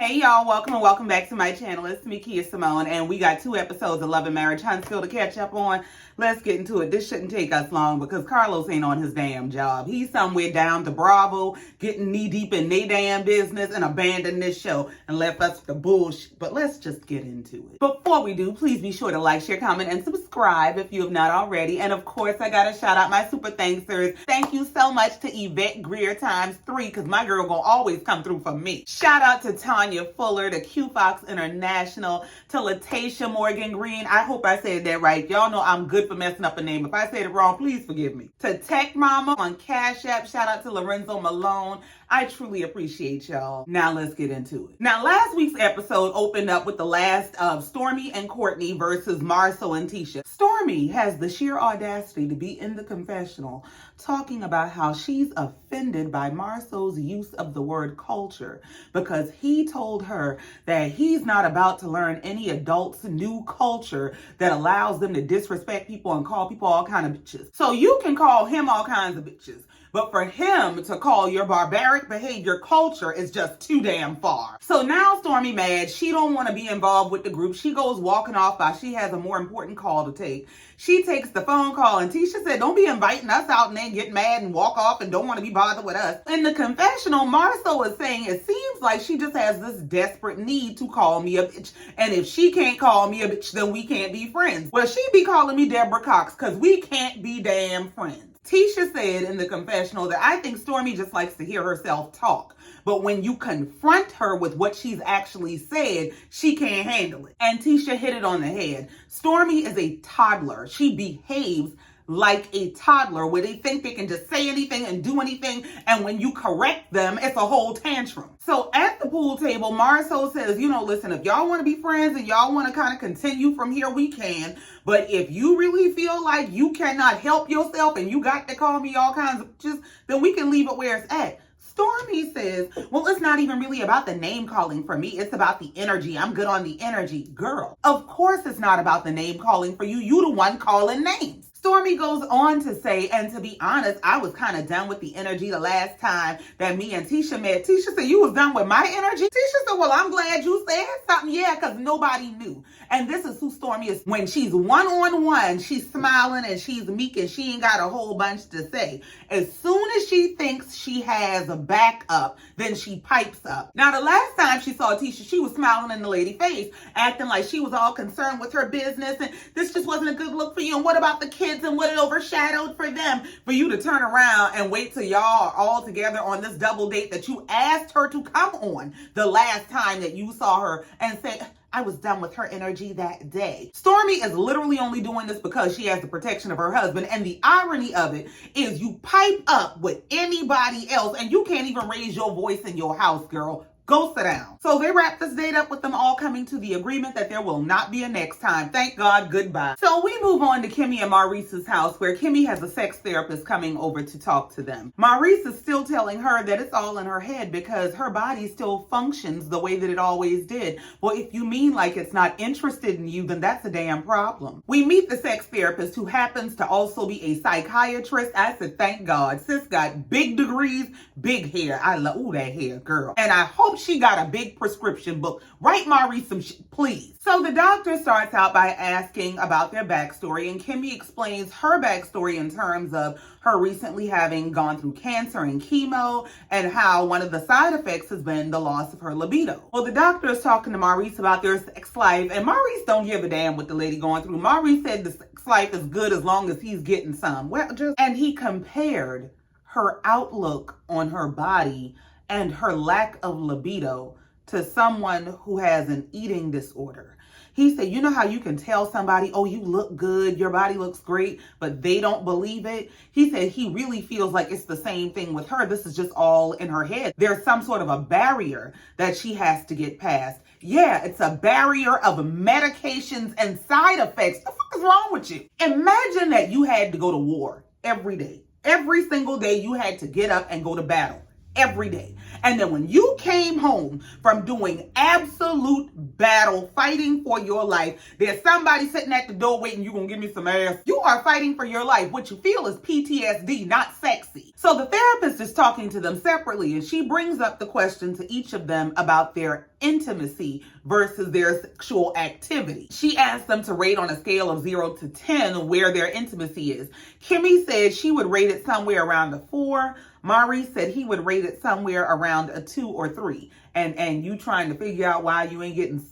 Hey y'all, welcome and welcome back to my channel. It's me, Kia Simone, and we got 2 episodes of Love and Marriage Huntsville to catch up on. Let's get into it. This shouldn't take us long because Carlos ain't on his damn job. He's somewhere down to Bravo, getting knee deep in they damn business and abandoned this show and left us with the bullshit. But let's just get into it. Before we do, please be sure to like, share, comment, and subscribe if you have not already. And of course, I gotta shout out my super thanksters. Thank you so much to Yvette Greer ×3 because my girl gonna always come through for me. Shout out to Tanya Fuller, to Q Fox International, to Latacia Morgan Green. I hope I said that right. Y'all know I'm good for messing up a name. If I said it wrong, please forgive me. To Tech Mama on Cash App. Shout out to Lorenzo Malone. I truly appreciate y'all. Now let's get into it. Now, last week's episode opened up with the last of Stormi and Courtney versus Marcel and Tisha. Stormi has the sheer audacity to be in the confessional talking about how she's offended by Marcel's use of the word culture because he told her that he's not about to learn any adult's new culture that allows them to disrespect people and call people all kinds of bitches. So you can call him all kinds of bitches. But for him to call your barbaric behavior culture is just too damn far. So now Stormi mad. She don't want to be involved with the group. She goes walking off while she has a more important call to take. She takes the phone call and Tisha said, don't be inviting us out and then get mad and walk off and don't want to be bothered with us. In the confessional, Marcel is saying it seems like she just has this desperate need to call me a bitch. And if she can't call me a bitch, then we can't be friends. Well, she be calling me Deborah Cox because we can't be damn friends. Tisha said in the confessional that I think Stormi just likes to hear herself talk. But when you confront her with what she's actually said, she can't handle it. And Tisha hit it on the head. Stormi is a toddler. She behaves like a toddler where they think they can just say anything and do anything. And when you correct them, it's a whole tantrum. So at the pool table, Marcel says, listen, if y'all want to be friends and y'all want to kind of continue from here, we can. But if you really feel like you cannot help yourself and you got to call me all kinds of just, then we can leave it where it's at. Stormi says, well, it's not even really about the name calling for me. It's about the energy. I'm good on the energy. Girl, of course it's not about the name calling for you. You the one calling names. Stormi goes on to say, and to be honest, I was kind of done with the energy the last time that me and Tisha met. Tisha said, you was done with my energy? Tisha said, well, I'm glad you said something. Yeah, because nobody knew. And this is who Stormi is. When she's one-on-one, she's smiling and she's meek and she ain't got a whole bunch to say. As soon as she thinks she has a backup, then she pipes up. Now, the last time she saw Tisha, she was smiling in the lady's face, acting like she was all concerned with her business and this just wasn't a good look for you. And what about the kids and what it overshadowed for them? For you to turn around and wait till y'all are all together on this double date that you asked her to come on the last time that you saw her and say, I was done with her energy that day. Stormi is literally only doing this because she has the protection of her husband. And the irony of it is you pipe up with anybody else and you can't even raise your voice in your house, girl. Go sit down. So they wrap this date up with them all coming to the agreement that there will not be a next time. Thank God, goodbye. So we move on to Kimmi and Maurice's house where Kimmi has a sex therapist coming over to talk to them. Maurice is still telling her that it's all in her head because her body still functions the way that it always did. Well, if you mean like it's not interested in you, then that's a damn problem. We meet the sex therapist who happens to also be a psychiatrist. I said, thank God. Sis got big degrees, big hair. I love, ooh, that hair, girl. And I hope she got a big prescription book. Write Maurice some shit, please. So the doctor starts out by asking about their backstory, and Kimmi explains her backstory in terms of her recently having gone through cancer and chemo and how one of the side effects has been the loss of her libido. Well, the doctor is talking to Maurice about their sex life, and Maurice don't give a damn what the lady going through. Maurice said the sex life is good as long as he's getting some. And he compared her outlook on her body and her lack of libido to someone who has an eating disorder. He said, you know how you can tell somebody, oh, you look good, your body looks great, but they don't believe it? He said he really feels like it's the same thing with her. This is just all in her head. There's some sort of a barrier that she has to get past. Yeah, it's a barrier of medications and side effects. The fuck is wrong with you? Imagine that you had to go to war every day. Every single day you had to get up and go to battle. Every day. And then when you came home from doing absolute battle, fighting for your life, there's somebody sitting at the door waiting, you gonna give me some ass. You are fighting for your life. What you feel is PTSD, not sexy. So the therapist is talking to them separately, and she brings up the question to each of them about their intimacy versus their sexual activity. She asked them to rate on a scale of 0 to 10 where their intimacy is. Kimmi said she would rate it somewhere around a 4. Maurice said he would rate it somewhere around a 2 or 3. And you trying to figure out why you ain't getting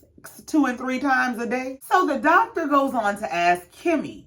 2 and 3 times a day? So the doctor goes on to ask Kimmi,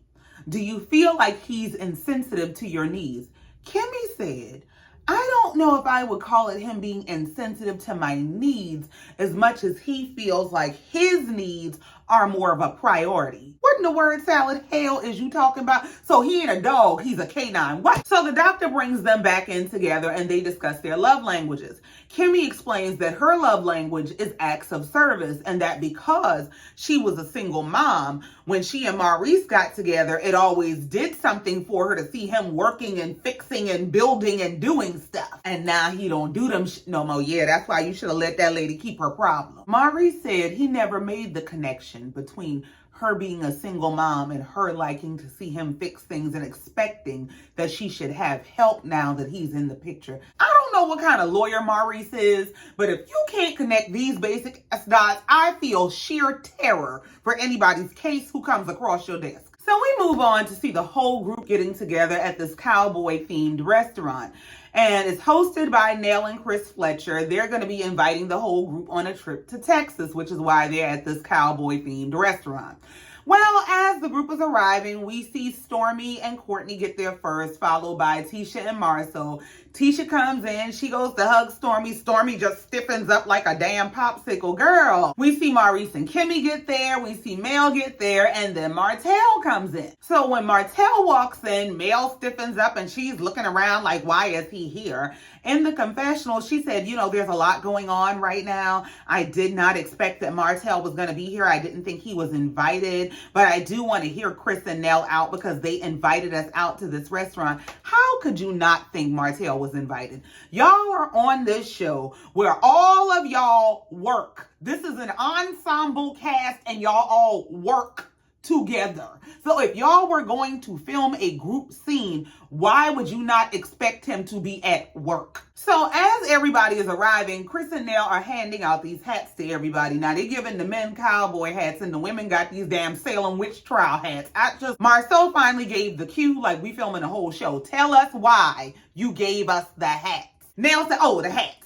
do you feel like he's insensitive to your needs? Kimmi said, I don't know if I would call it him being insensitive to my needs as much as he feels like his needs are more of a priority. What in the word salad hell is you talking about? So he ain't a dog, he's a canine. What? So the doctor brings them back in together and they discuss their love languages. Kimmi explains that her love language is acts of service and that because she was a single mom, when she and Maurice got together, it always did something for her to see him working and fixing and building and doing stuff. And now he don't do them no more. Yeah, that's why you should have let that lady keep her problem. Maurice said he never made the connection between her being a single mom and her liking to see him fix things and expecting that she should have help now that he's in the picture. I don't know what kind of lawyer Maurice is, but if you can't connect these basic dots, I feel sheer terror for anybody's case who comes across your desk. So we move on to see the whole group getting together at this cowboy-themed restaurant. And it's hosted by Nell and Chris Fletcher. They're going to be inviting the whole group on a trip to Texas, which is why they're at this cowboy-themed restaurant. Well, as the group is arriving, we see Stormi and Courtney get there first, followed by Tisha and Marcel. Tisha comes in, she goes to hug Stormi. Stormi just stiffens up like a damn popsicle. Girl. We see Maurice and Kimmi get there, we see Mel get there, and then Martell comes in. So when Martell walks in, Mel stiffens up and she's looking around like, why is he here? In the confessional, she said, you know, there's a lot going on right now. I did not expect that Martell was going to be here. I didn't think he was invited, but I do want to hear Chris and Nell out because they invited us out to this restaurant. How could you not think Martell was invited? Y'all are on this show where all of y'all work. This is an ensemble cast and y'all all work together. So if y'all were going to film a group scene, why would you not expect him to be at work? So as everybody is arriving, Chris and Nell are handing out these hats to everybody. Now they're giving the men cowboy hats and the women got these damn Salem witch trial hats. Marcel finally gave the cue, like we filming the whole show. Tell us why you gave us the hats. Nell said, oh, the hats.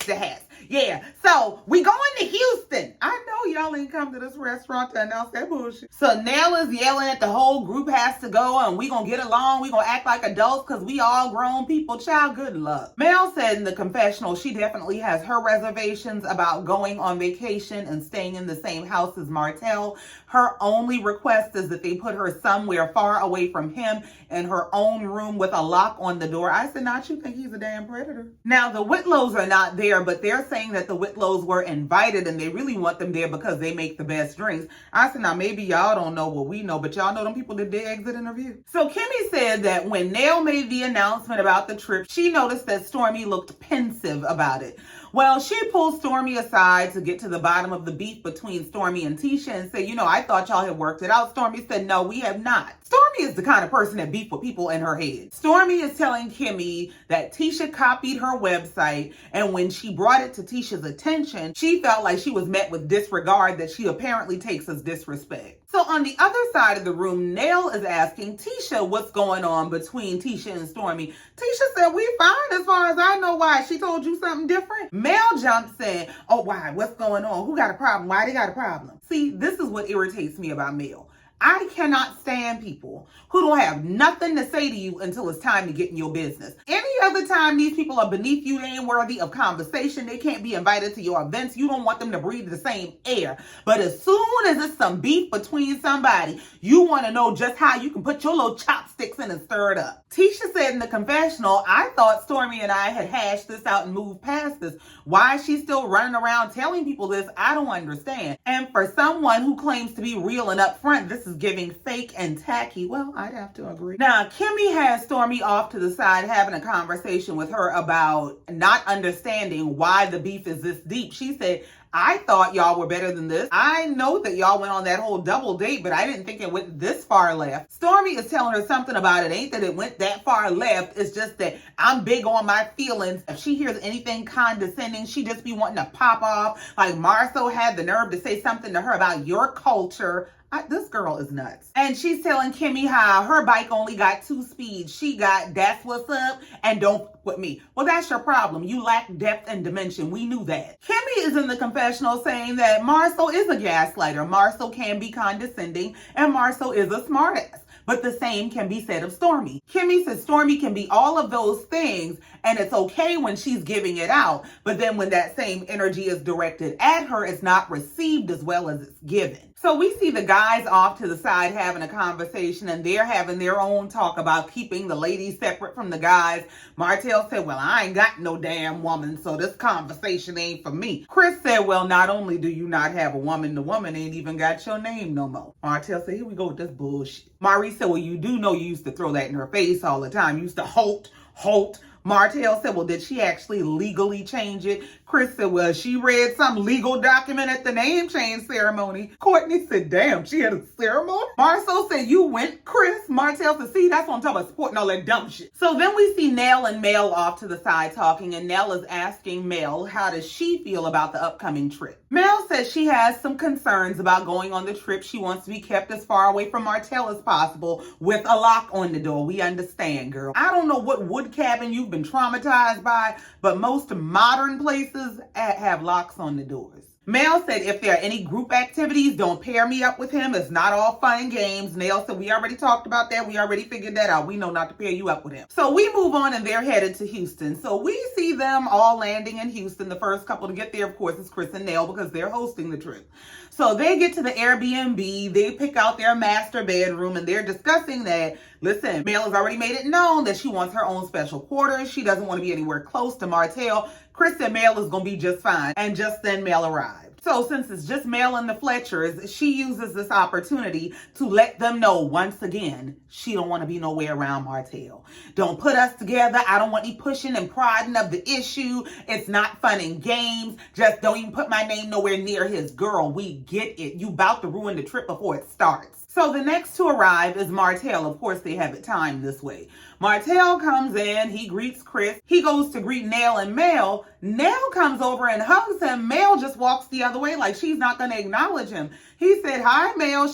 Yeah, so we going to Houston. I know y'all ain't come to this restaurant to announce that bullshit. So Nell is yelling at the whole group has to go and we gonna get along. We gonna act like adults because we all grown people. Child, good luck. Mel said in the confessional she definitely has her reservations about going on vacation and staying in the same house as Martell. Her only request is that they put her somewhere far away from him in her own room with a lock on the door. I said, not you think he's a damn predator. Now the Whitlows are not there, but they're saying that the Whitlows were invited and they really want them there because they make the best drinks. I said, now maybe y'all don't know what we know, but y'all know them people that did exit interview. So Kimmi said that when Nell made the announcement about the trip, she noticed that Stormi looked pensive about it. Well, she pulled Stormi aside to get to the bottom of the beef between Stormi and Tisha and said, you know, I thought y'all had worked it out. Stormi said, no, we have not. Stormi is the kind of person that beef with people in her head. Stormi is telling Kimmi that Tisha copied her website, and when she brought it to Tisha's attention, she felt like she was met with disregard that she apparently takes as disrespect. So on the other side of the room, Nell is asking Tisha what's going on between Tisha and Stormi. Tisha said, we fine as far as I know. Why? She told you something different? Mel jumps in, oh, why? What's going on? Who got a problem? Why they got a problem? See, this is what irritates me about Mel. I cannot stand people who don't have nothing to say to you until it's time to get in your business. Any other time these people are beneath you, they ain't worthy of conversation. They can't be invited to your events. You don't want them to breathe the same air. But as soon as it's some beef between somebody, you want to know just how you can put your little chopsticks in and stir it up. Tisha said in the confessional, I thought Stormi and I had hashed this out and moved past this. Why is she still running around telling people this? I don't understand. And for someone who claims to be real and upfront, this is giving fake and tacky. Well, I'd have to agree. Now, Kimmi has Stormi off to the side having a conversation with her about not understanding why the beef is this deep. She said, I thought y'all were better than this. I know that y'all went on that whole double date, but I didn't think it went this far left. Stormi is telling her something about it. Ain't that it went that far left. It's just that I'm big on my feelings. If she hears anything condescending, she just be wanting to pop off. Like Marcel had the nerve to say something to her about your culture. This girl is nuts. And she's telling Kimmi how her bike only got 2 speeds. She got that's what's up and don't fuck with me. Well, that's your problem. You lack depth and dimension. We knew that. Kimmi is in the confessional saying that Marcel is a gaslighter. Marcel can be condescending and Marcel is a smartass. But the same can be said of Stormi. Kimmi says Stormi can be all of those things and it's okay when she's giving it out. But then when that same energy is directed at her, it's not received as well as it's given. So we see the guys off to the side having a conversation and they're having their own talk about keeping the ladies separate from the guys. Martell said, well, I ain't got no damn woman, so this conversation ain't for me. Chris said, well, not only do you not have a woman, the woman ain't even got your name no more. Martell said, here we go with this bullshit. Maurice said, well, you do know you used to throw that in her face all the time. You used to holt. Martell said, well, did she actually legally change it? Chris said, well, she read some legal document at the name change ceremony. Courtney said, damn, she had a ceremony? Marcel said, you went, Chris. Martell said, see, that's what I'm talking about, supporting all that dumb shit. So then we see Nell and Mel off to the side talking, and Nell is asking Mel, how does she feel about the upcoming trip? Mel says she has some concerns about going on the trip. She wants to be kept as far away from Martell as possible with a lock on the door. We understand, girl. I don't know what wood cabin you've been traumatized by, but most modern places have locks on the doors. Mel said if there are any group activities, don't pair me up with him. It's not all fun and games. Nell said we already talked about that. We already figured that out. We know not to pair you up with him. So we move on and they're headed to Houston. So we see them all landing in Houston. The first couple to get there, of course, is Chris and Nell because they're hosting the trip. So they get to the Airbnb. They pick out their master bedroom and they're discussing that, listen, Mel has already made it known that she wants her own special quarters. She doesn't want to be anywhere close to Martell. Chris and Mel is going to be just fine. And just then Mel arrived. So since it's just Mel and the Fletchers, she uses this opportunity to let them know once again, she don't want to be nowhere around Martell. Don't put us together. I don't want any pushing and prodding of the issue. It's not fun and games. Just don't even put my name nowhere near his. Girl, we get it. You about to ruin the trip before it starts. So the next to arrive is Martell. Of course, they have it timed this way. Martell comes in, he greets Chris. He goes to greet Nell and Mel. Nell comes over and hugs him. Mel just walks the other way like she's not going to acknowledge him. He said, hi, Mel.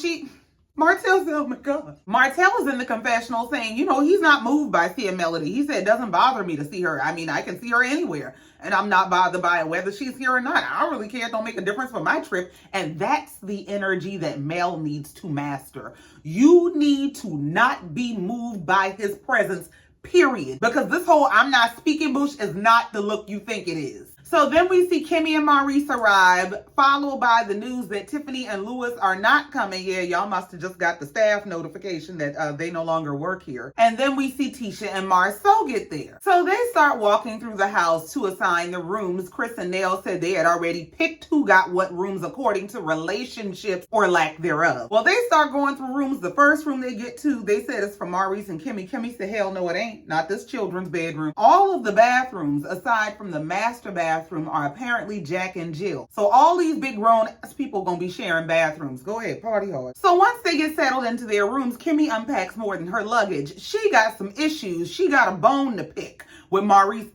Martell said, oh my God. Martell is in the confessional saying, you know, he's not moved by seeing Melody. He said, it doesn't bother me to see her. I mean, I can see her anywhere. And I'm not bothered by it, whether she's here or not. I don't really care. It don't make a difference for my trip. And that's the energy that Mel needs to master. You need to not be moved by his presence, period. Because this whole I'm not speaking bush is not the look you think it is. So then we see Kimmi and Maurice arrive, followed by the news that Tiffany and Lewis are not coming here. Y'all must have just got the staff notification that they no longer work here. And then we see Tisha and Marcel get there. So they start walking through the house to assign the rooms. Chris and Nell said they had already picked who got what rooms according to relationships or lack thereof. Well, they start going through rooms. The first room they get to, they said it's for Maurice and Kimmi. Kimmi said, hell no, it ain't. Not this children's bedroom. All of the bathrooms, aside from the master bathroom, are apparently Jack and Jill. So all these big grown ass people gonna be sharing bathrooms. Go ahead, party hard. So once they get settled into their rooms, Kimmi unpacks more than her luggage. She got some issues. She got a bone to pick with Maurice.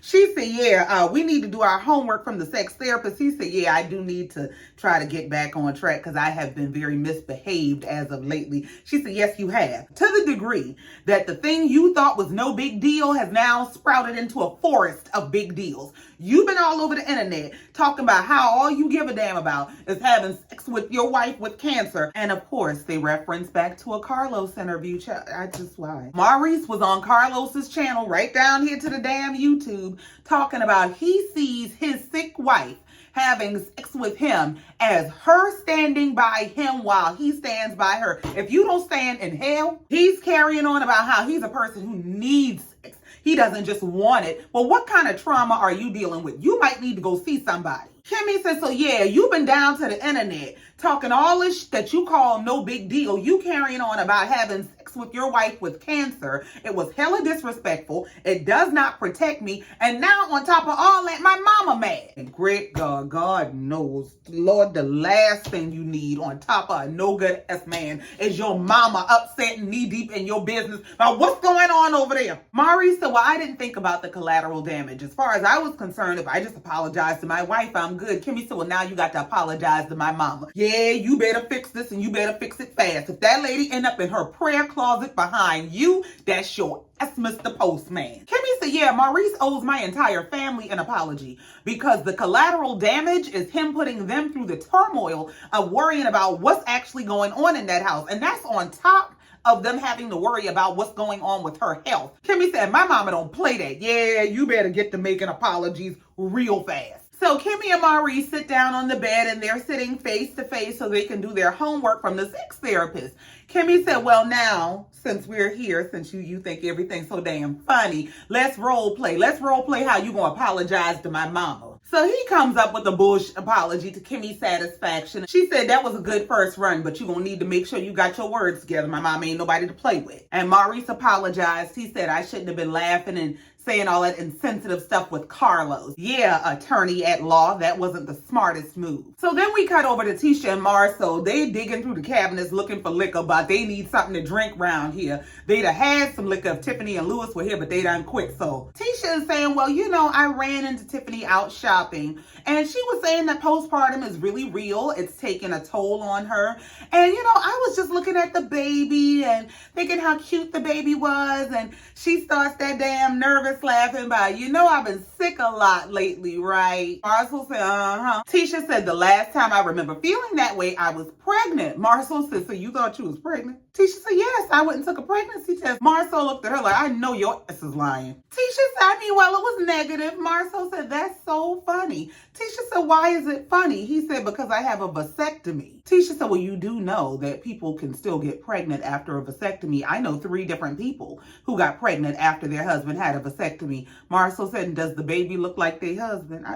She said, yeah, we need to do our homework from the sex therapist. He said, yeah, I do need to try to get back on track because I have been very misbehaved as of lately. She said, yes, you have. To the degree that the thing you thought was no big deal has now sprouted into a forest of big deals. You've been all over the internet talking about how all you give a damn about is having sex with your wife with cancer. And of course, they reference back to a Carlos interview. Why? Maurice was on Carlos's channel right down here to the damn YouTube talking about he sees his sick wife having sex with him as her standing by him while he stands by her. If you don't stand in hell, he's carrying on about how he's a person who needs sex. He doesn't just want it. Well, what kind of trauma are you dealing with? You might need to go see somebody. Kimmi said, so yeah, you've been down to the internet talking all this that you call no big deal. You carrying on about having sex with your wife with cancer. It was hella disrespectful. It does not protect me. And now on top of all that, my mama mad. And great God, God knows, Lord, the last thing you need on top of a no good ass man is your mama upset and knee deep in your business about what's going on over there. Maurice said, well, I didn't think about the collateral damage. As far as I was concerned, if I just apologize to my wife, I'm good. Kimmi said, well, now you got to apologize to my mama. Yeah, you better fix this and you better fix it fast. If that lady end up in her prayer closet behind you, that's your ass, Mr. Postman. Kimmi said, yeah, Maurice owes my entire family an apology because the collateral damage is him putting them through the turmoil of worrying about what's actually going on in that house. And that's on top of them having to worry about what's going on with her health. Kimmi said, my mama don't play that. Yeah, you better get to making apologies real fast. So Kimmi and Maurice sit down on the bed and they're sitting face to face so they can do their homework from the sex therapist. Kimmi said, well, now, since we're here, since you think everything's so damn funny, let's role play. Let's role play how you gonna apologize to my mama. So he comes up with a bullshit apology to Kimmi's satisfaction. She said that was a good first run, but you're gonna need to make sure you got your words together. My mama ain't nobody to play with. And Maurice apologized. He said, I shouldn't have been laughing and saying all that insensitive stuff with Carlos. Yeah, attorney at law, that wasn't the smartest move. So then we cut over to Tisha and Marcel. They digging through the cabinets looking for liquor, but they need something to drink around here. They'd have had some liquor if Tiffany and Lewis were here, but they done quit. So Tisha is saying, well, you know, I ran into Tiffany out shopping, and she was saying that postpartum is really real. It's taking a toll on her. And, you know, I was just looking at the baby and thinking how cute the baby was, and she starts that damn nervous laughing by, you know, I've been sick a lot lately, right? Marcel said, Tisha said, the last time I remember feeling that way, I was pregnant. Marcel said, so you thought you was pregnant? Tisha said, yes, I went and took a pregnancy test. Marcel looked at her like, I know your ass is lying. Tisha said, I mean, well, it was negative. Marcel said, that's so funny. Tisha said, why is it funny? He said, because I have a vasectomy. Tisha said, well, you do know that people can still get pregnant after a vasectomy. I know 3 different people who got pregnant after their husband had a vasectomy. Marcel said, does the baby look like their husband?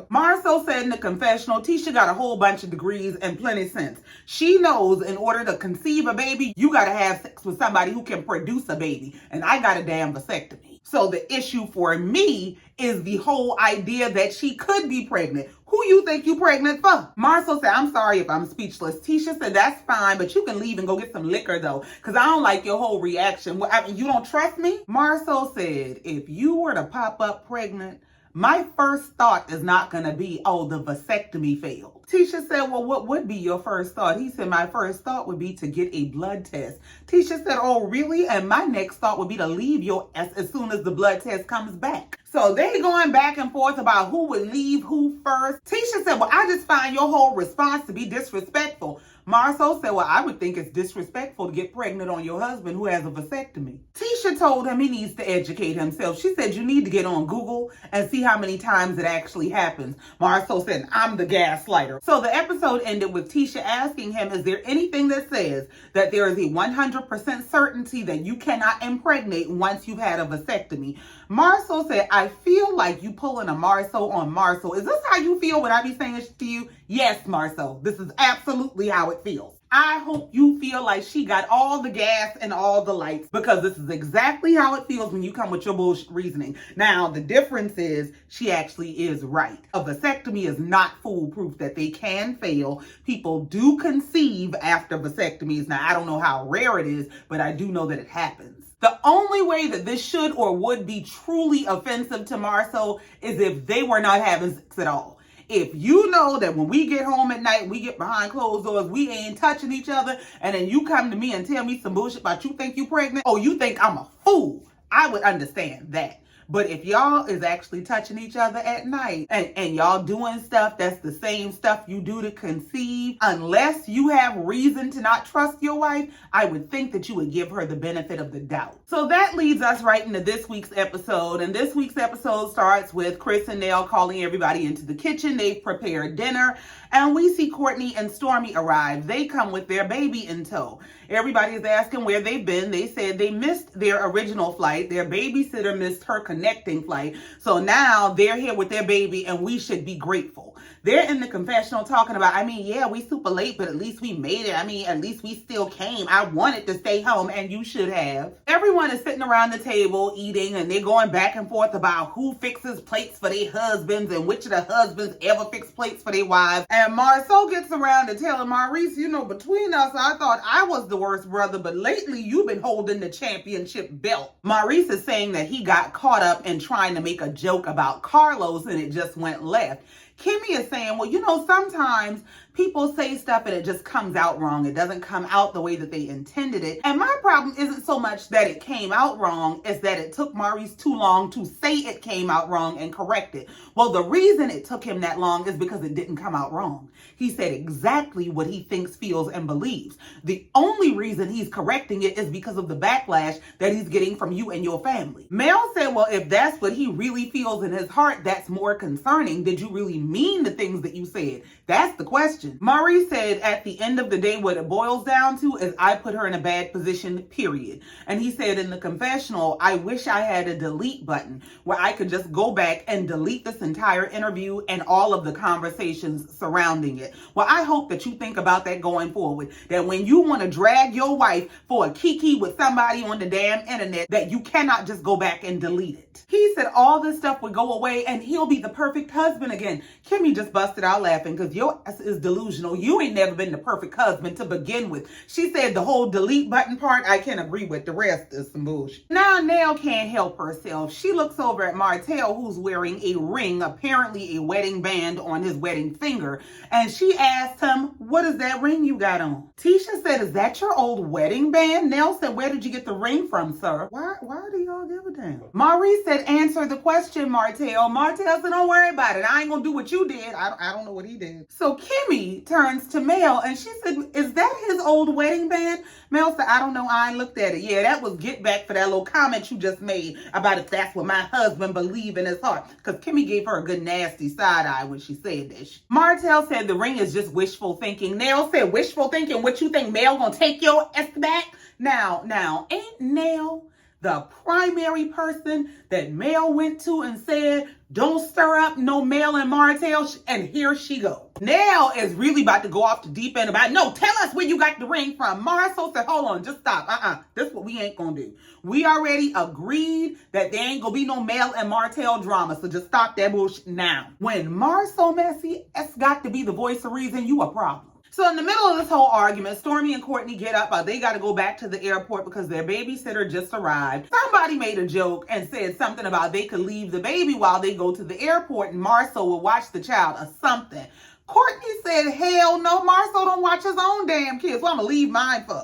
Marcel said in the confessional, Tisha got a whole bunch of degrees and plenty of sense. She knows in order to conceive a baby, you got to have sex with somebody who can produce a baby. And I got a damn vasectomy. So the issue for me is the whole idea that she could be pregnant. Who you think you pregnant for? Marcel said, I'm sorry if I'm speechless. Tisha said, that's fine, but you can leave and go get some liquor though, because I don't like your whole reaction. You don't trust me? Marcel said, if you were to pop up pregnant, my first thought is not going to be, oh, the vasectomy failed. Tisha said, well, what would be your first thought? He said, my first thought would be to get a blood test. Tisha said, oh, really? And my next thought would be to leave your ass as soon as the blood test comes back. So they going back and forth about who would leave who first. Tisha said, well, I just find your whole response to be disrespectful. Marcel said, well, I would think it's disrespectful to get pregnant on your husband who has a vasectomy. Tisha told him he needs to educate himself. She said, you need to get on Google and see how many times it actually happens. Marcel said, I'm the gaslighter. So the episode ended with Tisha asking him, is there anything that says that there is a 100% certainty that you cannot impregnate once you've had a vasectomy? Marcel said, I feel like you pulling a Marcel on Marcel. Is this how you feel when I be saying this to you? Yes, Marcel, this is absolutely how it feels. I hope you feel like she got all the gas and all the lights, because this is exactly how it feels when you come with your bullshit reasoning. Now, the difference is she actually is right. A vasectomy is not foolproof, that they can fail. People do conceive after vasectomies. Now, I don't know how rare it is, but I do know that it happens. The only way that this should or would be truly offensive to Marcel is if they were not having sex at all. If you know that when we get home at night, we get behind closed doors, we ain't touching each other, and then you come to me and tell me some bullshit about you think you pregnant, or you think I'm a fool, I would understand that. But if y'all is actually touching each other at night and y'all doing stuff that's the same stuff you do to conceive, unless you have reason to not trust your wife, I would think that you would give her the benefit of the doubt. So that leads us right into this week's episode. And this week's episode starts with Chris and Nell calling everybody into the kitchen. They've prepared dinner. And we see Courtney and Stormi arrive. They come with their baby in tow. Everybody is asking where they've been. They said they missed their original flight. Their babysitter missed her connecting flight. So now they're here with their baby and we should be grateful. They're in the confessional talking about, I mean, yeah, we super late, but at least we made it. I mean, at least we still came. I wanted to stay home, and you should have. Everyone is sitting around the table eating, and they're going back and forth about who fixes plates for their husbands and which of the husbands ever fix plates for their wives. And Marcel gets around to telling Maurice, you know, between us, I thought I was the worst brother, but lately you've been holding the championship belt. Maurice is saying that he got caught up in trying to make a joke about Carlos and it just went left. Kimmi is saying, well, you know, sometimes people say stuff and it just comes out wrong. It doesn't come out the way that they intended it. And my problem isn't so much that it came out wrong, it's that it took Maurice too long to say it came out wrong and correct it. Well, the reason it took him that long is because it didn't come out wrong. He said exactly what he thinks, feels, and believes. The only reason he's correcting it is because of the backlash that he's getting from you and your family. Mel said, well, if that's what he really feels in his heart, that's more concerning. Did you really mean the things that you said? That's the question. Maurice said at the end of the day, what it boils down to is I put her in a bad position, period. And he said in the confessional, I wish I had a delete button where I could just go back and delete this entire interview and all of the conversations surrounding it. Well, I hope that you think about that going forward, that when you want to drag your wife for a kiki with somebody on the damn internet, that you cannot just go back and delete it. He said all this stuff would go away and he'll be the perfect husband again. Kimmi just busted out laughing because your ass is delusional. You ain't never been the perfect husband to begin with. She said the whole delete button part, I can agree with. The rest is some bullshit. Now Nell can't help herself. She looks over at Martell, who's wearing a ring, apparently a wedding band on his wedding finger. And she asked him, what is that ring you got on? Tisha said, is that your old wedding band? Nell said, where did you get the ring from, sir? Why do y'all give a damn? Maurice said, answer the question, Martell. Martell said, don't worry about it. I ain't gonna do what you did. I don't know what he did. So Kimmi turns to Mel and she said, is that his old wedding band? Mel said, I don't know. I ain't looked at it. Yeah, that was get back for that little comment you just made about if that's what my husband believe in his heart. Because Kimmi gave her a good nasty side eye when she said that. Martell said the ring is just wishful thinking. Nell said, wishful thinking? What you think, Mel gonna take your ass back? Now, ain't Nell the primary person that Mel went to and said, don't stir up no Mel and Martell, and here she go. Nell is really about to go off the deep end about, no, tell us where you got the ring from. Marcel said, hold on, just stop. This is what we ain't gonna do. We already agreed that there ain't gonna be no Mel and Martell drama, so just stop that bullshit now. When Marcel messy, it's got to be the voice of reason, you a problem. So in the middle of this whole argument, Stormi and Courtney get up. They got to go back to the airport because their babysitter just arrived. Somebody made a joke and said something about they could leave the baby while they go to the airport and Marcel will watch the child or something. Courtney said, hell no, Marcel don't watch his own damn kids. What I'm going to leave mine for?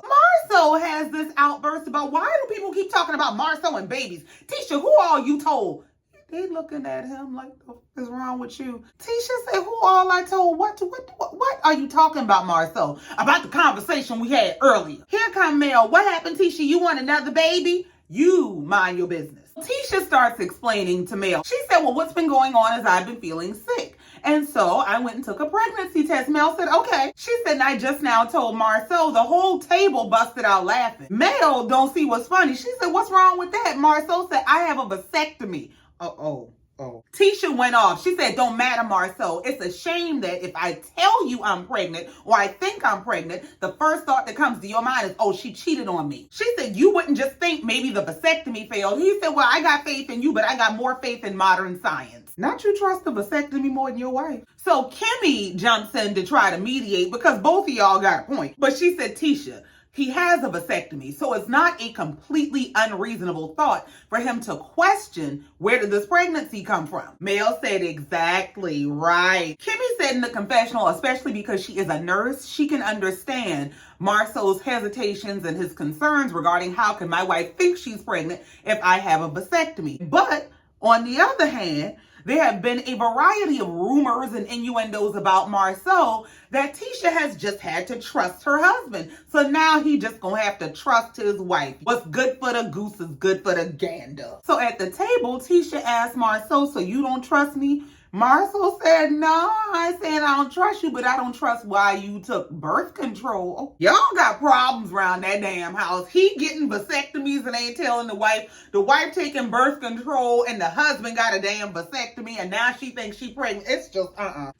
Marcel has this outburst about why do people keep talking about Marcel and babies? Tisha, who all you told? They looking at him like, what is wrong with you? Tisha said, who all I told? What are you talking about, Marcel? About the conversation we had earlier. Here come Mel. What happened, Tisha? You want another baby? You mind your business. Tisha starts explaining to Mel. She said, well, what's been going on is I've been feeling sick. And so I went and took a pregnancy test. Mel said, okay. She said, and I just now told Marcel. The whole table busted out laughing. Mel don't see what's funny. She said, what's wrong with that? Marcel said, I have a vasectomy. Oh. Tisha went off. She said, don't matter, Marcel. It's a shame that if I tell you I'm pregnant or I think I'm pregnant, the first thought that comes to your mind is, oh, she cheated on me. She said, you wouldn't just think maybe the vasectomy failed. He said, well, I got faith in you, but I got more faith in modern science. Not you trust the vasectomy more than your wife. So Kimmi jumps in to try to mediate because both of y'all got a point. But she said, Tisha, he has a vasectomy, so it's not a completely unreasonable thought for him to question where did this pregnancy come from. Mel said exactly right. Kimmi said in the confessional, especially because she is a nurse, she can understand Marcel's hesitations and his concerns regarding how can my wife think she's pregnant if I have a vasectomy. But on the other hand, there have been a variety of rumors and innuendos about Marcel that Tisha has just had to trust her husband. So now he just gonna have to trust his wife. What's good for the goose is good for the gander. So at the table, Tisha asked Marcel, so you don't trust me? Marcel said, no, I ain't saying I don't trust you, but I don't trust why you took birth control. Y'all got problems around that damn house. He getting vasectomies and ain't telling the wife taking birth control, and the husband got a damn vasectomy, and now she thinks she pregnant. It's just, Tisha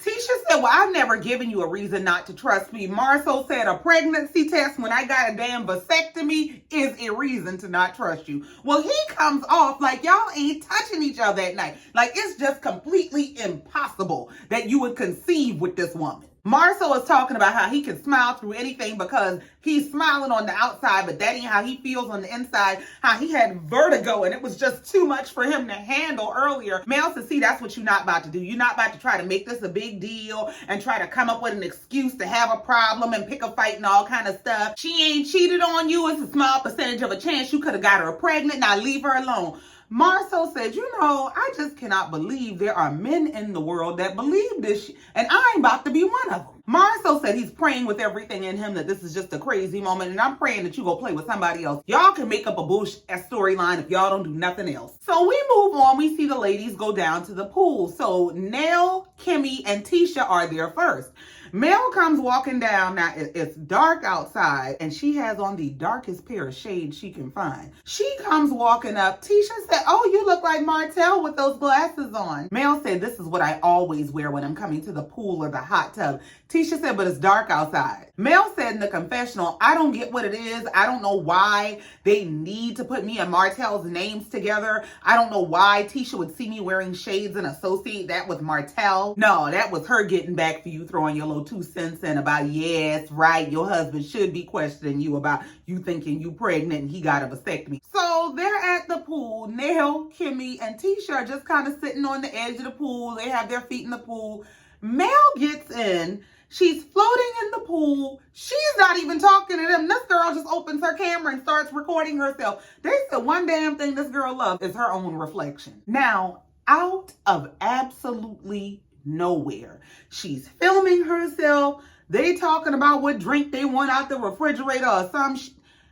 said, well, I've never given you a reason not to trust me. Marcel said, a pregnancy test when I got a damn vasectomy is a reason to not trust you. Well, he comes off like y'all ain't touching each other at night. Like, it's just completely impossible that you would conceive with this woman. Marcel is talking about how he can smile through anything because he's smiling on the outside, but that ain't how he feels on the inside. How he had vertigo and it was just too much for him to handle earlier. Mel says, see, that's what you're not about to do. You're not about to try to make this a big deal and try to come up with an excuse to have a problem and pick a fight and all kind of stuff. She ain't cheated on you. It's a small percentage of a chance you could have got her pregnant. Now leave her alone. Marcel said, you know, I just cannot believe there are men in the world that believe this and I'm about to be one of them. Marcel said he's praying with everything in him that this is just a crazy moment, and I'm praying that you go play with somebody else. Y'all can make up a bullshit storyline if y'all don't do nothing else. So we move on. We see the ladies go down to the pool. So Nell, Kimmi, and Tisha are there first. Mel comes walking down. Now, it's dark outside, and she has on the darkest pair of shades she can find. She comes walking up. Tisha said, oh, you look like Martell with those glasses on. Mel said, this is what I always wear when I'm coming to the pool or the hot tub. Tisha said, but it's dark outside. Mel said in the confessional, I don't get what it is. I don't know why they need to put me and Martell's names together. I don't know why Tisha would see me wearing shades and associate that with Martell. No, that was her getting back for you throwing your little 2 cents in about, yes, right, your husband should be questioning you about you thinking you pregnant and he got a vasectomy. So they're at the pool. Nell, Kimmi, and Tisha are just kind of sitting on the edge of the pool. They have their feet in the pool. Mel gets in. She's floating in the pool. She's not even talking to them. This girl just opens her camera and starts recording herself. They said one damn thing this girl loves is her own reflection. Now, out of absolutely nowhere, she's filming herself. They talking about what drink they want out the refrigerator or some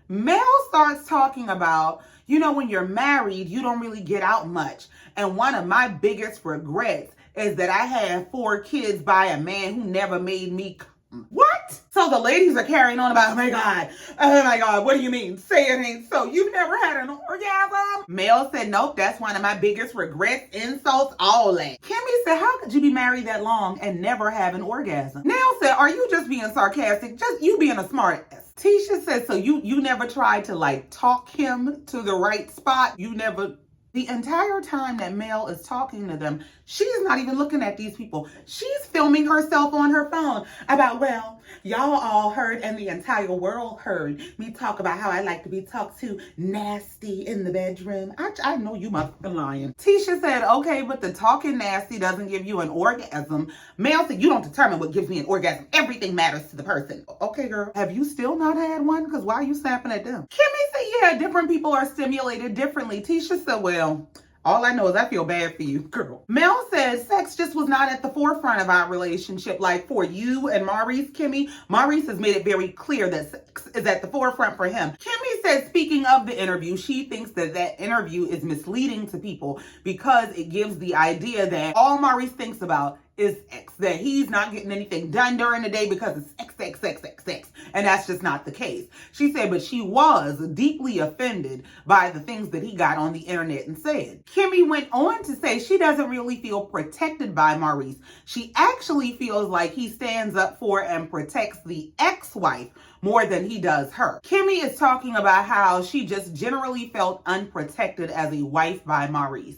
Mel starts talking about, you know, when you're married, you don't really get out much. And one of my biggest regrets is that I had 4 kids by a man who never made me come. What? So the ladies are carrying on about, oh my God, what do you mean? Say it ain't so. You've never had an orgasm? Mel said, nope, that's one of my biggest regrets, insults, all that. Kimmi said, how could you be married that long and never have an orgasm? Nell said, are you just being sarcastic? Just you being a smart ass. Tisha said, so you never tried to like talk him to the right spot? You never... The entire time that Mel is talking to them, she's not even looking at these people. She's filming herself on her phone about, well, y'all all heard and the entire world heard me talk about how I like to be talked to nasty in the bedroom. I know you must be lying. Tisha said, okay, but the talking nasty doesn't give you an orgasm. Mel said, you don't determine what gives me an orgasm. Everything matters to the person. Okay, girl, have you still not had one? Because why are you snapping at them? Kimmi said, yeah, different people are stimulated differently. Tisha said, well, all I know is I feel bad for you, girl. Mel says sex just was not at the forefront of our relationship. Like for you and Maurice, Kimmi, Maurice has made it very clear that sex is at the forefront for him. Kimmi said, speaking of the interview, she thinks that interview is misleading to people because it gives the idea that all Maurice thinks about is sex, that he's not getting anything done during the day because it's sex. And that's just not the case. She said, but she was deeply offended by the things that he got on the internet and said. Kimmi went on to say she doesn't really feel protected by Maurice. She actually feels like he stands up for and protects the ex-wife more than he does her. Kimmi is talking about how she just generally felt unprotected as a wife by Maurice.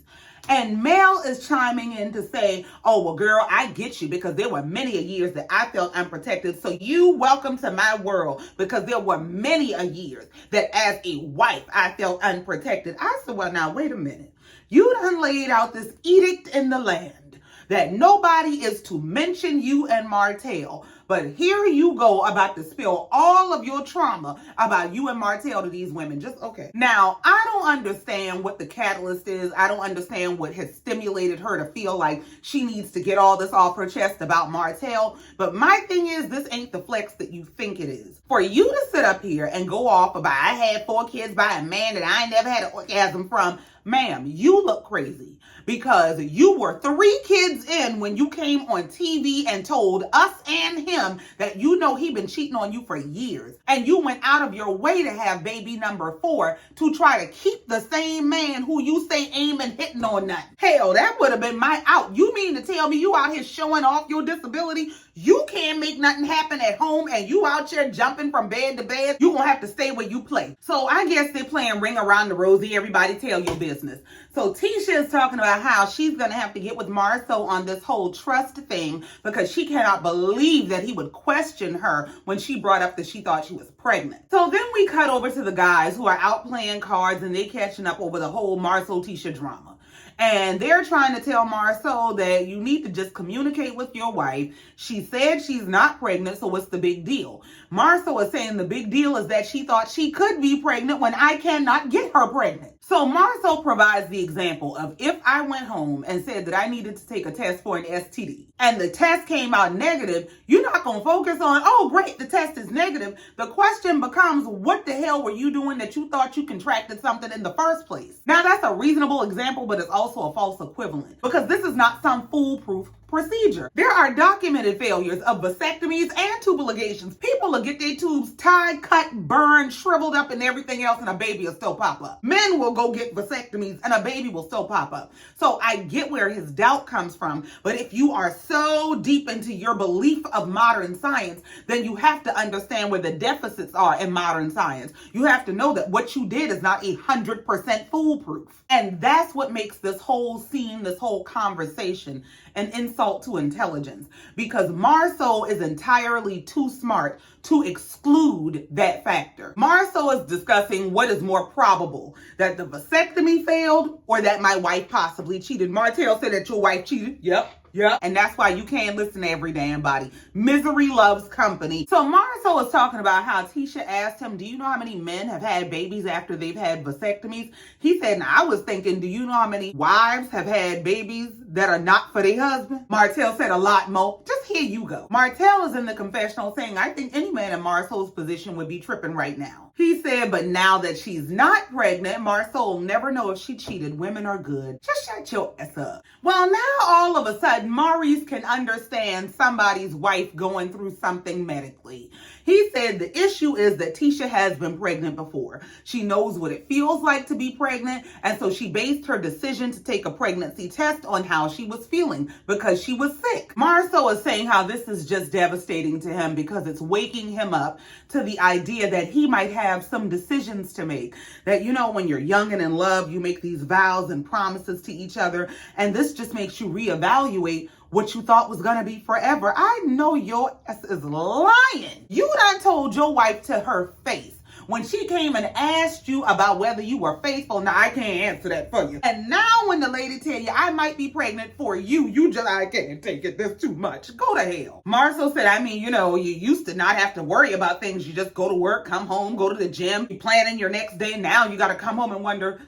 And Mel is chiming in to say, oh, well, girl, I get you because there were many a years that I felt unprotected. So you welcome to my world because there were many a years that as a wife, I felt unprotected. I said, well, now, wait a minute. You done laid out this edict in the land that nobody is to mention you and Martell. But here you go about to spill all of your trauma about you and Martell to these women. Just okay. Now, I don't understand what the catalyst is. I don't understand what has stimulated her to feel like she needs to get all this off her chest about Martell. But my thing is, this ain't the flex that you think it is. For you to sit up here and go off about, I had 4 kids by a man that I ain't never had an orgasm from, ma'am, you look crazy. because you were 3 kids in when you came on TV and told us and him that you know he been cheating on you for years. And you went out of your way to have baby number 4 to try to keep the same man who you say ain't been hitting on nothing. Hell, that would have been my out. You mean to tell me you out here showing off your disability? You can't make nothing happen at home and you out here jumping from bed to bed? You gonna have to stay where you play. So I guess they're playing ring around the rosy. Everybody tell your business. So Tisha is talking about how she's going to have to get with Marcel on this whole trust thing because she cannot believe that he would question her when she brought up that she thought she was pregnant. So then we cut over to the guys who are out playing cards and they catching up over the whole Marcel Tisha drama. And they're trying to tell Marcel that you need to just communicate with your wife. She said she's not pregnant, so what's the big deal? Marcel is saying the big deal is that she thought she could be pregnant when I cannot get her pregnant. So Marcel provides the example of if I went home and said that I needed to take a test for an STD and the test came out negative, you're not going to focus on, oh, great, the test is negative. The question becomes, what the hell were you doing that you thought you contracted something in the first place? Now, that's a reasonable example, but it's also a false equivalent because this is not some foolproof procedure. There are documented failures of vasectomies and tubal ligations. People will get their tubes tied, cut, burned, shriveled up, and everything else, and a baby will still pop up. Men will go get vasectomies, and a baby will still pop up. So I get where his doubt comes from, but if you are so deep into your belief of modern science, then you have to understand where the deficits are in modern science. You have to know that what you did is not 100% foolproof. And that's what makes this whole scene, this whole conversation, an insult to intelligence, because Marcel is entirely too smart to exclude that factor. Marcel is discussing what is more probable, that the vasectomy failed or that my wife possibly cheated. Martell said that your wife cheated. Yep. And that's why you can't listen to every damn body. Misery loves company. So Marcel is talking about how Tisha asked him, do you know how many men have had babies after they've had vasectomies? He said, I was thinking, do you know how many wives have had babies that are not for their husband? Martell said a lot more. Just here you go. Martell is in the confessional saying, I think any man in Marcel's position would be tripping right now. He said, but now that she's not pregnant, Marcel will never know if she cheated. Women are good. Just shut your ass up. Well, now all of a sudden, Maurice can understand somebody's wife going through something medically. He said the issue is that Tisha has been pregnant before. She knows what it feels like to be pregnant, and so she based her decision to take a pregnancy test on how she was feeling because she was sick. Marcel is saying how this is just devastating to him because it's waking him up to the idea that he might have some decisions to make. That, you know, when you're young and in love, you make these vows and promises to each other, and this just makes you reevaluate what you thought was gonna be forever. I know your ass is lying. You done told your wife to her face when she came and asked you about whether you were faithful. Now, I can't answer that for you. And now when the lady tell you, I might be pregnant for you, you just, I can't take it. This too much. Go to hell. Marcel said, I mean, you know, you used to not have to worry about things. You just go to work, come home, go to the gym, you planning your next day. Now you got to come home and wonder,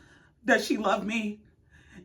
does she love me?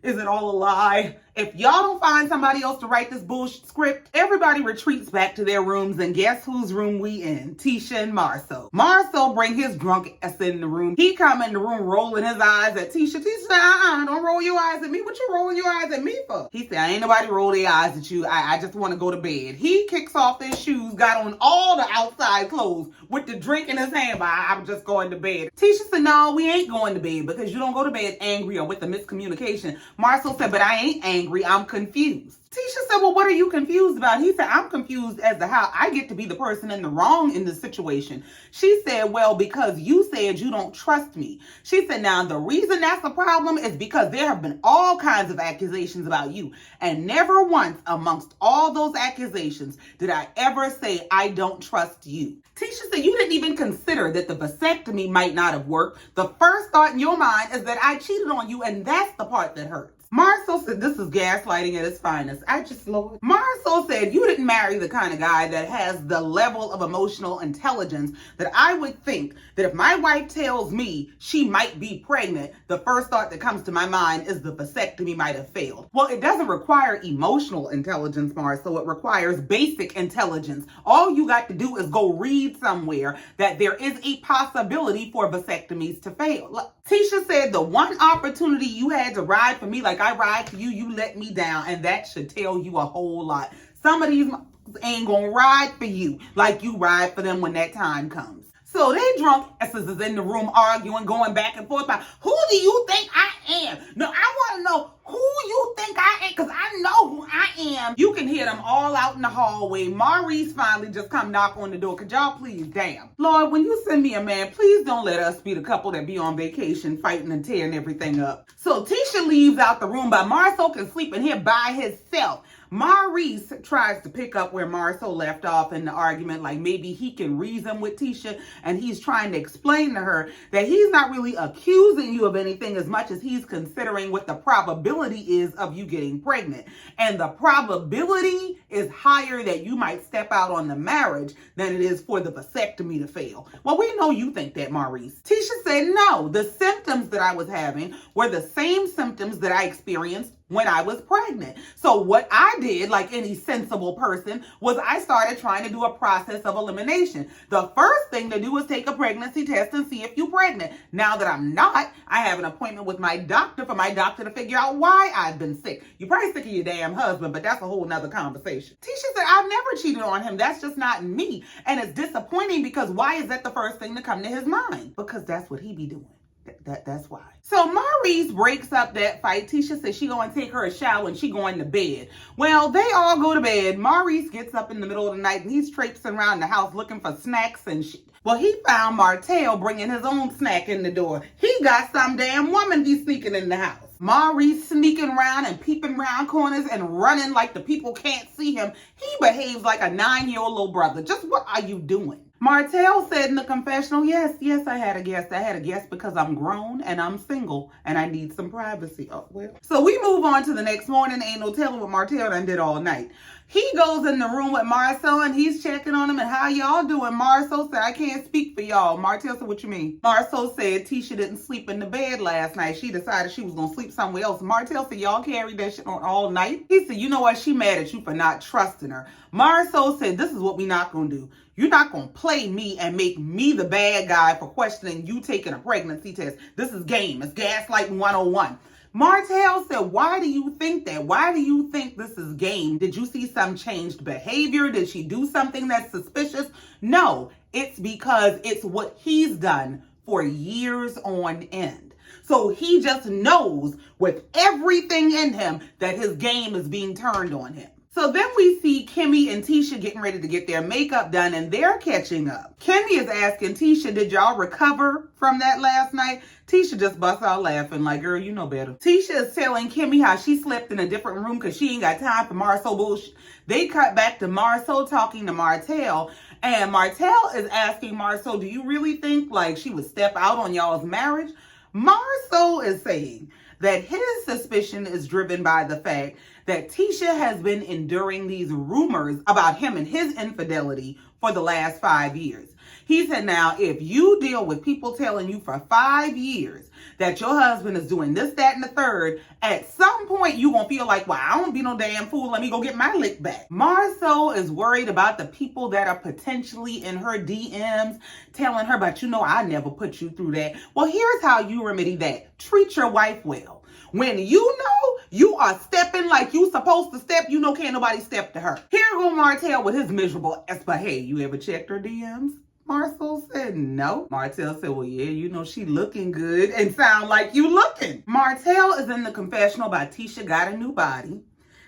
Is it all a lie? If y'all don't find somebody else to write this bullshit script, everybody retreats back to their rooms, and guess whose room we in? Tisha and Marcel. Marcel bring his drunk ass in the room. He come in the room rolling his eyes at Tisha. Tisha said, don't roll your eyes at me. What you rolling your eyes at me for? He said, ain't nobody roll their eyes at you. I just want to go to bed. He kicks off his shoes, got on all the outside clothes with the drink in his hand, but I'm just going to bed. Tisha said, no, we ain't going to bed because you don't go to bed angry or with a miscommunication. Marcel said, but I ain't angry. I'm confused. Tisha said, well, what are you confused about? He said, I'm confused as to how I get to be the person in the wrong in this situation. She said, well, because you said you don't trust me. She said, now, the reason that's a problem is because there have been all kinds of accusations about you. And never once amongst all those accusations did I ever say I don't trust you. Tisha said, you didn't even consider that the vasectomy might not have worked. The first thought in your mind is that I cheated on you, and that's the part that hurts. Marcel said, this is gaslighting at its finest. Lord. Marcel said, you didn't marry the kind of guy that has the level of emotional intelligence that I would think that if my wife tells me she might be pregnant, the first thought that comes to my mind is the vasectomy might have failed. Well, it doesn't require emotional intelligence, Marcel. It requires basic intelligence. All you got to do is go read somewhere that there is a possibility for vasectomies to fail. Look, Tisha said, the one opportunity you had to ride for me like I ride for you, you let me down. And that should tell you a whole lot. Some of these ain't gonna ride for you like you ride for them when that time comes. So they drunk asses is in the room arguing, going back and forth about who do you think I am? No, I want to know who you think I am, because I know who I am. You can hear them all out in the hallway. Maurice finally just come knock on the door. Could y'all please, damn. Lord, when you send me a man, please don't let us be the couple that be on vacation fighting and tearing everything up. So Tisha leaves out the room, but Marcel can sleep in here by himself. Maurice tries to pick up where Marcel left off in the argument, like maybe he can reason with Tisha, and he's trying to explain to her that he's not really accusing you of anything as much as he's considering what the probability is of you getting pregnant. And the probability is higher that you might step out on the marriage than it is for the vasectomy to fail. Well, we know you think that, Maurice. Tisha said no. The symptoms that I was having were the same symptoms that I experienced when I was pregnant. So what I did, like any sensible person, was I started trying to do a process of elimination. The first thing to do is take a pregnancy test and see if you're pregnant. Now that I'm not, I have an appointment with my doctor for my doctor to figure out why I've been sick. You're probably sick of your damn husband, but that's a whole nother conversation. Tisha said, I've never cheated on him. That's just not me. And it's disappointing because why is that the first thing to come to his mind? Because that's what he be doing. That's why. So Maurice breaks up that fight. Tisha says she going to take her a shower and she going to bed. Well, they all go to bed. Maurice gets up in the middle of the night and he's traipsing around the house looking for snacks and shit. Well, he found Martell bringing his own snack in the door. He got some damn woman be sneaking in the house. Maurice sneaking around and peeping around corners and running like the people can't see him. He behaves like a 9-year-old little brother. Just what are you doing? Martell said in the confessional, yes, I had a guest. I had a guest because I'm grown and I'm single and I need some privacy. Oh, well. So we move on to the next morning. Ain't no telling what Martell done did all night. He goes in the room with Marcel and he's checking on him and how y'all doing? Marcel said, I can't speak for y'all. Martell said, what you mean? Marcel said Tisha didn't sleep in the bed last night. She decided she was going to sleep somewhere else. Martell said, y'all carried that shit on all night? He said, you know what? She mad at you for not trusting her. Marcel said, this is what we not going to do. You're not going to play me and make me the bad guy for questioning you taking a pregnancy test. This is game. It's gaslighting 101. Martell said, why do you think that? Why do you think this is game? Did you see some changed behavior? Did she do something that's suspicious? No, it's because it's what he's done for years on end. So he just knows with everything in him that his game is being turned on him. So then we see Kimmi and Tisha getting ready to get their makeup done and they're catching up. Kimmi is asking Tisha, did y'all recover from that last night? Tisha just busts out laughing like, girl, you know better. Tisha is telling Kimmi how she slept in a different room because she ain't got time for Marcel bullshit. They cut back to Marcel talking to Martell, and Martell is asking Marcel, do you really think like she would step out on y'all's marriage? Marcel is saying that his suspicion is driven by the fact that Tisha has been enduring these rumors about him and his infidelity for the last 5 years. He said, now, if you deal with people telling you for 5 years that your husband is doing this, that, and the third, at some point you gonna feel like, well, I don't be no damn fool. Let me go get my lick back. Marcel is worried about the people that are potentially in her DMs telling her, but you know, I never put you through that. Well, here's how you remedy that. Treat your wife well. When you know you are stepping like you supposed to step, you know can't nobody step to her. Here go Martell with his miserable ass, but hey, you ever checked her DMs? Marcel said no. Martell said, well, yeah, you know, she looking good and sound like you looking. Martell is in the confessional about Tisha got a new body.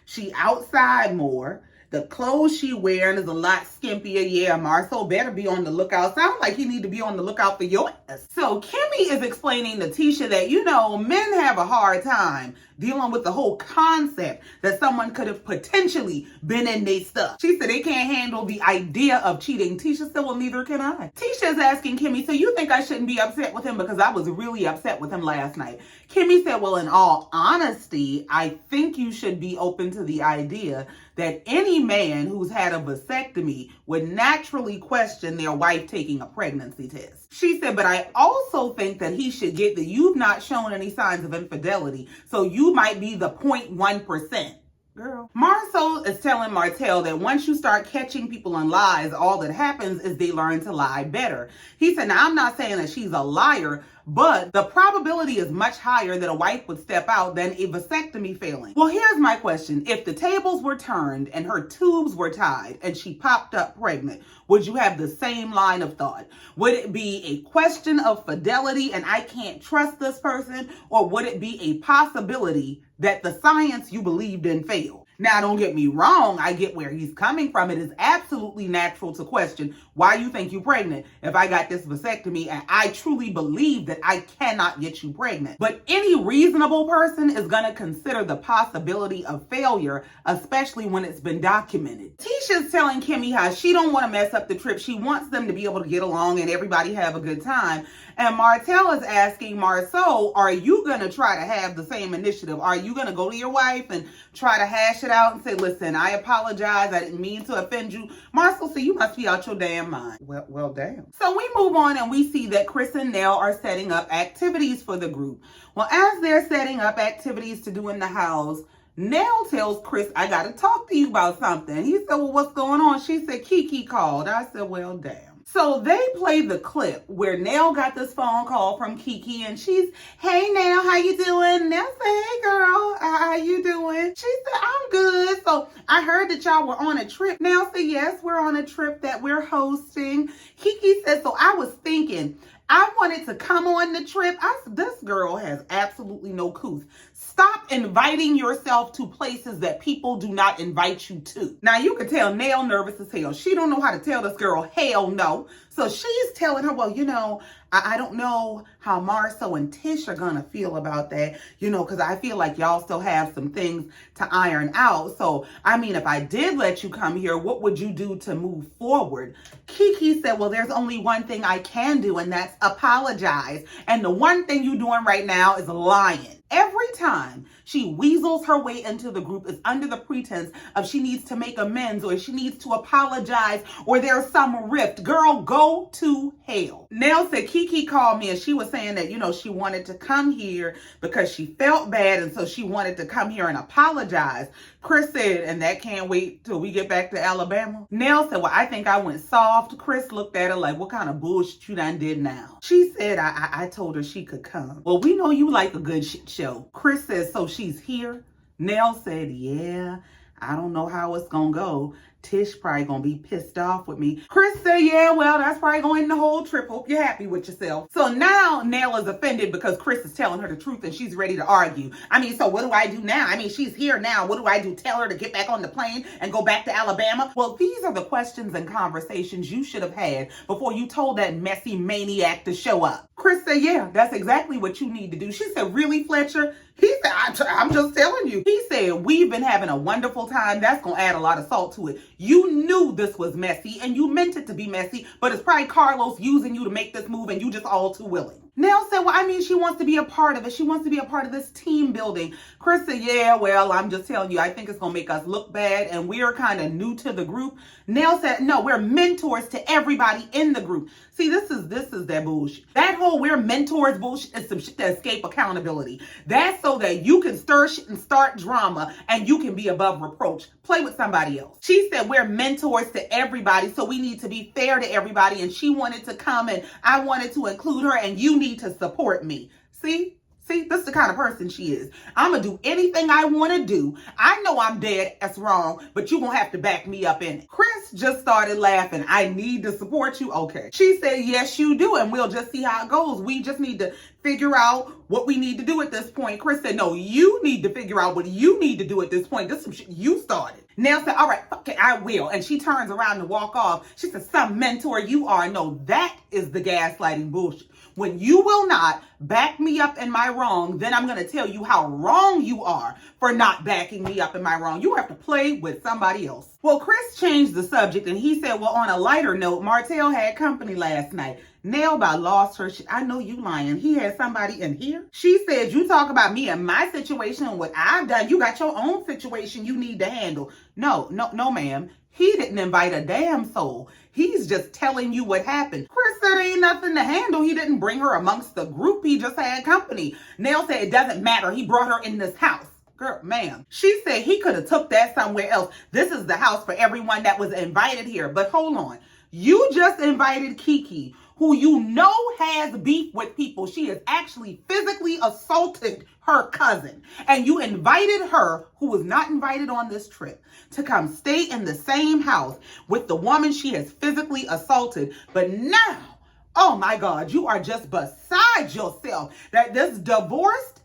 She outside more. The clothes she wearing is a lot skimpier. Yeah, Marcel better be on the lookout. Sounds like he need to be on the lookout for your ass. So Kimmi is explaining to Tisha that, you know, men have a hard time dealing with the whole concept that someone could have potentially been in their stuff. She said they can't handle the idea of cheating. Tisha said, well, neither can I. Tisha is asking Kimmi, so you think I shouldn't be upset with him because I was really upset with him last night? Kimmi said, well, in all honesty, I think you should be open to the idea that any man who's had a vasectomy would naturally question their wife taking a pregnancy test. She said, but I also think that he should get that you've not shown any signs of infidelity, so you might be the 0.1%. Girl. Marcel is telling Martell that once you start catching people in lies, all that happens is they learn to lie better. He said, now I'm not saying that she's a liar, but the probability is much higher that a wife would step out than a vasectomy failing. Well, here's my question. If the tables were turned and her tubes were tied and she popped up pregnant, would you have the same line of thought? Would it be a question of fidelity and I can't trust this person? Or would it be a possibility that the science you believed in failed? Now, don't get me wrong. I get where he's coming from. It is absolutely natural to question why you think you're pregnant if I got this vasectomy and I truly believe that I cannot get you pregnant. But any reasonable person is going to consider the possibility of failure, especially when it's been documented. Tisha's telling Kimmi how she don't want to mess up the trip. She wants them to be able to get along and everybody have a good time. And Martell is asking Marceau, are you going to try to have the same initiative? Are you going to go to your wife and try to hash it out and say, listen, I apologize. I didn't mean to offend you. Marcel said, you must be out your damn mind. Well, damn. So we move on and we see that Chris and Nell are setting up activities for the group. Well, as they're setting up activities to do in the house, Nell tells Chris, I got to talk to you about something. He said, well, what's going on? She said, Kiki called. I said, well, damn. So they played the clip where Nell got this phone call from Kiki and she's, hey, Nell, how you doing? Nell said, hey, girl, how you doing? She said, I'm good. So I heard that y'all were on a trip. Nell said, yes, we're on a trip that we're hosting. Kiki said, so I was thinking, I wanted to come on the trip. I said, this girl has absolutely no couth. Stop inviting yourself to places that people do not invite you to. Now, you can tell Nell nervous as hell. She don't know how to tell this girl, hell no. So she's telling her, well, you know, I don't know how Marcel and Tish are going to feel about that, you know, because I feel like y'all still have some things to iron out. So, I mean, if I did let you come here, what would you do to move forward? Kiki said, well, there's only one thing I can do, and that's apologize. And the one thing you're doing right now is lying. Every time she weasels her way into the group is under the pretense of she needs to make amends or she needs to apologize or there's some rift. Girl, go to hell. Nell said Kiki called me and she was saying that, you know, she wanted to come here because she felt bad and so she wanted to come here and apologize. Chris said, and that can't wait till we get back to Alabama. Nell said, well, I think I went soft. Chris looked at her like, what kind of bullshit you done did now? She said, I told her she could come. Well, we know you like a good shit show. Chris says, so she's here? Nell said, yeah, I don't know how it's gonna go. Tish probably gonna be pissed off with me. Chris said, yeah, well, that's probably going in the whole trip. Hope you're happy with yourself. So now Nell is offended because Chris is telling her the truth and she's ready to argue. I mean, so what do I do now? I mean, she's here now. What do I do? Tell her to get back on the plane and go back to Alabama? Well, these are the questions and conversations you should have had before you told that messy maniac to show up. Chris said, yeah, that's exactly what you need to do. She said, really, Fletcher? He said, I'm just telling you. He said, we've been having a wonderful time. That's going to add a lot of salt to it. You knew this was messy and you meant it to be messy, but it's probably Carlos using you to make this move and you just all too willing. Nell said, well, I mean, she wants to be a part of it. She wants to be a part of this team building. Chris said, yeah, well, I'm just telling you, I think it's going to make us look bad and we're kind of new to the group. Nell said, no, we're mentors to everybody in the group. See, this is that bullshit. That whole we're mentors bullshit is some shit to escape accountability. That's so that you can stir shit and start drama and you can be above reproach. Play with somebody else. She said we're mentors to everybody, so we need to be fair to everybody. And she wanted to come and I wanted to include her and you need to support me. See, this is the kind of person she is. I'm going to do anything I want to do. I know I'm dead. That's wrong, but you're going to have to back me up in it. Chris just started laughing. I need to support you. Okay. She said, yes, you do. And we'll just see how it goes. We just need to figure out what we need to do at this point. Chris said, no, you need to figure out what you need to do at this point. This is some shit you started. Nell said, all right, fuck it, I will. And she turns around to walk off. She said, some mentor you are. No, that is the gaslighting bullshit. When you will not back me up in my wrong, then I'm going to tell you how wrong you are for not backing me up in my wrong. You have to play with somebody else. Well, Chris changed the subject and he said, well, on a lighter note, Martell had company last night. Nell about lost her shit. I know you lying. He had somebody in here. She said, you talk about me and my situation and what I've done. You got your own situation you need to handle. No, ma'am. He didn't invite a damn soul. He's just telling you what happened. Chris said ain't nothing to handle. He didn't bring her amongst the group. He just had company. Nell said it doesn't matter. He brought her in this house. Girl, ma'am. She said he could have took that somewhere else. This is the house for everyone that was invited here. But hold on. You just invited Kiki, who you know has beef with people. She has actually physically assaulted her cousin. And you invited her, who was not invited on this trip, to come stay in the same house with the woman she has physically assaulted. But now, oh my God, you are just beside yourself that this divorced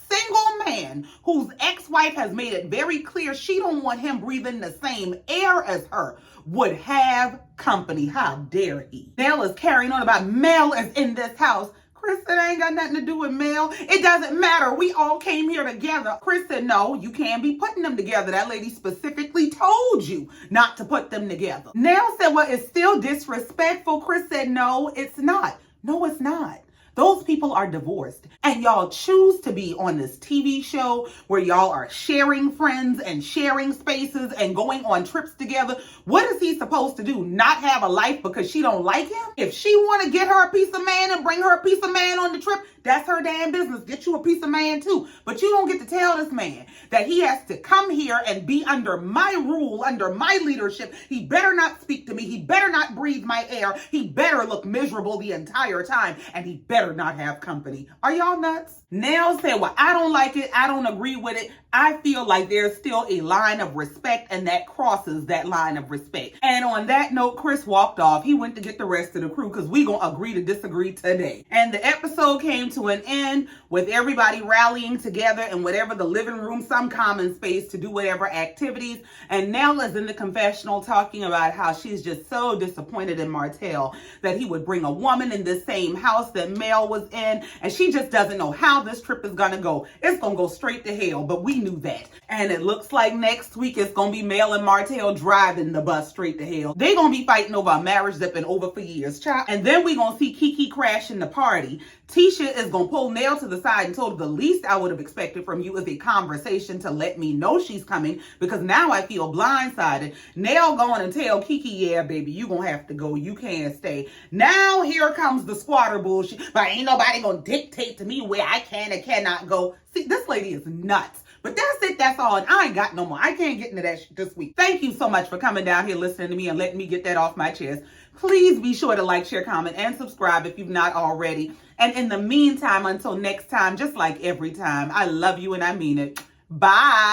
single man whose ex-wife has made it very clear she don't want him breathing the same air as her would have company. How dare he? Nell is carrying on about Mel is in this house. Chris said, I ain't got nothing to do with Mel. It doesn't matter. We all came here together. Chris said, no, you can't be putting them together. That lady specifically told you not to put them together. Nell said, well, it's still disrespectful. Chris said, no, it's not. No, it's not. Those people are divorced, and y'all choose to be on this TV show where y'all are sharing friends and sharing spaces and going on trips together. What is he supposed to do? Not have a life because she don't like him? If she want to get her a piece of man and bring her a piece of man on the trip, that's her damn business. Get you a piece of man too. But you don't get to tell this man that he has to come here and be under my rule, under my leadership. He better not speak to me. He better not breathe my air. He better look miserable the entire time. And he better not have company. Are y'all nuts? Nell said, well, I don't like it. I don't agree with it. I feel like there's still a line of respect, and that crosses that line of respect. And on that note, Chris walked off. He went to get the rest of the crew because we gonna agree to disagree today. And the episode came to an end with everybody rallying together in whatever the living room, some common space to do whatever activities. And Nell is in the confessional talking about how she's just so disappointed in Martell that he would bring a woman in the same house that Mel was in. And she just doesn't know how this trip is gonna go. It's gonna go straight to hell, but we knew that. And it looks like next week it's gonna be Mel and Martell driving the bus straight to hell. They gonna be fighting over a marriage that's been over for years, child. And then we gonna see Kiki crashing the party. Tisha is gonna pull Nell to the side and told her, the least I would have expected from you is a conversation to let me know she's coming, because now I feel blindsided. Nell going and tell Kiki, yeah, baby, you gonna have to go. You can't stay. Now here comes the squatter bullshit. But ain't nobody gonna dictate to me where I can and cannot go. See, this lady is nuts. But that's it. That's all. And I ain't got no more. I can't get into that shit this week. Thank you so much for coming down here listening to me and letting me get that off my chest. Please be sure to like, share, comment, and subscribe if you've not already. And in the meantime, until next time, just like every time, I love you and I mean it. Bye.